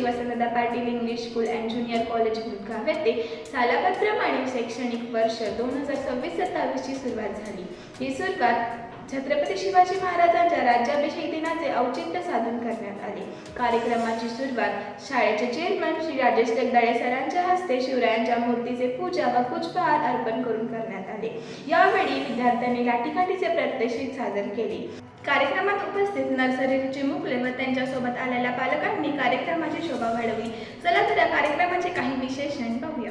Shri Vasantdada Patil English school and junior college Budhgaon येथे सालाबादप्रमाणे शैक्षणिक वर्ष 2026-27 ची सुरुवात झाली। ही सुरुवात छत्रपती शिवाजी महाराजांच्या राज्याभिषेक दिनाचे औचित्य साधून करण्यात आले। कार्यक्रमाची सुरुवात शाळेचे चेअरमन श्री राजेश जगदाळे सरांच्या हस्ते शिवरायांच्या मूर्तीचे पूजा व पुष्पहार अर्पण करून करण्यात आले। यावेळी विद्यार्थ्यांनी लाठीकाठीचे प्रात्यक्षिक सादर केले। कार्यक्रमात उपस्थित नर्सरीचे मुले व त्यांच्यासोबत आलेल्या पालकांनी कार्यक्रमाची शोभा वाढवली। चला तर या कार्यक्रमाचे काही विशेष क्षण पाहूया।